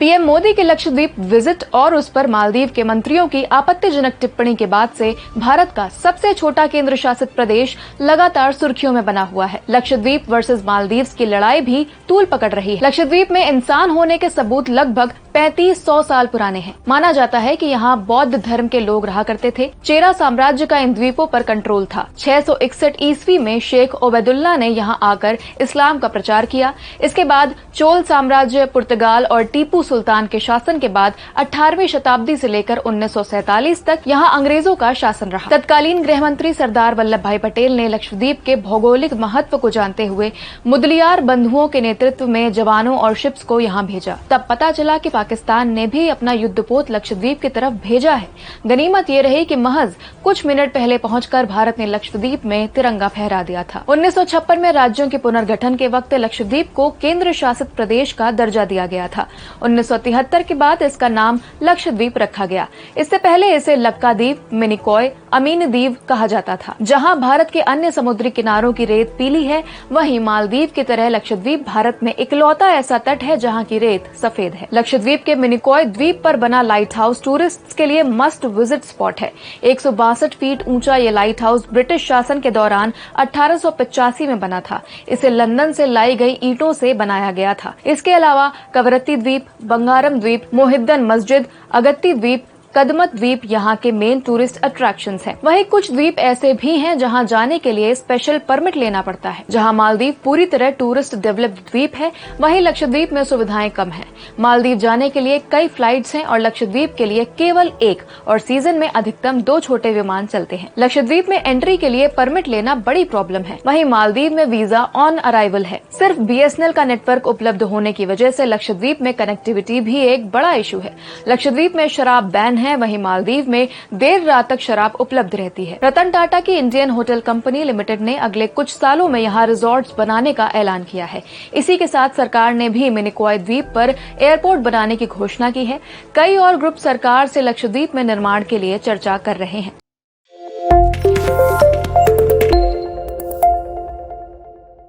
PM Modi के Lakshadweep visit और उस पर मालदीव के मंत्रियों की आपत्तिजनक टिप्पणी के बाद से भारत का सबसे छोटा केंद्र शासित प्रदेश लगातार सुर्खियों में बना हुआ है। लक्षद्वीप वर्सेस मालदीव्स की लड़ाई भी तूल पकड़ रही है। लक्षद्वीप में इंसान होने के सबूत लगभग 3500 साल पुराने हैं। माना जाता है कि यहाँ बौद्ध धर्म के लोग रहा करते थे। चेरा साम्राज्य का इन द्वीपों पर कंट्रोल था। 661 ईस्वी में शेख ओबैदुल्ला ने यहाँ आकर इस्लाम का प्रचार किया। इसके बाद चोल साम्राज्य, पुर्तगाल और टीपू सुल्तान के शासन के बाद 18वीं शताब्दी से लेकर 1947 तक यहाँ अंग्रेजों का शासन रहा। तत्कालीन गृह मंत्री सरदार वल्लभ भाई पटेल ने लक्षद्वीप के भौगोलिक महत्व को जानते हुए मुदलियार बंधुओं के नेतृत्व में जवानों और शिप्स को यहाँ भेजा। तब पता चला कि पाकिस्तान ने भी अपना युद्धपोत लक्षद्वीप की तरफ भेजा है। गनीमत ये रही कि महज कुछ मिनट पहले पहुंचकर भारत ने लक्षद्वीप में तिरंगा फहरा दिया था। 1956 में राज्यों के पुनर्गठन के वक्त लक्षद्वीप को केंद्र शासित प्रदेश का दर्जा दिया गया था। 1973 के बाद इसका नाम लक्षद्वीप रखा गया। इससे पहले इसे लक्काद्वीप, मिनिकॉय, अमीन द्वीप कहा जाता था। जहां भारत के अन्य समुद्री किनारों की रेत पीली है, वहीं मालदीव की तरह लक्षद्वीप भारत में इकलौता ऐसा तट है जहां की रेत सफेद है। लक्षद्वीप के मिनिकॉय द्वीप पर बना लाइट हाउस टूरिस्ट्स के लिए मस्ट विजिट स्पॉट है। 162 फीट ऊंचा ये लाइट हाउस ब्रिटिश शासन के दौरान 1885 में बना था। इसे लंदन से लाई गई ईंटों से बनाया गया था। इसके अलावा कवरत्ती द्वीप, बंगारम द्वीप, मोहिद्दन मस्जिद, अगत्ती द्वीप, कदमत द्वीप यहाँ के मेन टूरिस्ट अट्रैक्शंस हैं। वहीं कुछ द्वीप ऐसे भी हैं जहाँ जाने के लिए स्पेशल परमिट लेना पड़ता है। जहाँ मालदीव पूरी तरह टूरिस्ट डेवलप्ड द्वीप है, वहीं लक्षद्वीप में सुविधाएं कम हैं। मालदीव जाने के लिए कई फ्लाइट्स हैं और लक्षद्वीप के लिए केवल एक और सीजन में अधिकतम 2 छोटे विमान चलते हैं। लक्षद्वीप में एंट्री के लिए परमिट लेना बड़ी प्रॉब्लम है। वहीं मालदीव में वीजा ऑन अराइवल है। सिर्फ बीएसएनएल का नेटवर्क उपलब्ध होने की वजह से लक्षद्वीप में कनेक्टिविटी भी एक बड़ा इशू है। लक्षद्वीप में शराब बैन है, वहीं मालदीव में देर रात तक शराब उपलब्ध रहती है। रतन टाटा की इंडियन होटल कंपनी लिमिटेड ने अगले कुछ सालों में यहाँ रिजॉर्ट्स बनाने का ऐलान किया है। इसी के साथ सरकार ने भी मिनिकॉय द्वीप पर एयरपोर्ट बनाने की घोषणा की है। कई और ग्रुप सरकार से लक्षद्वीप में निर्माण के लिए चर्चा कर रहे हैं।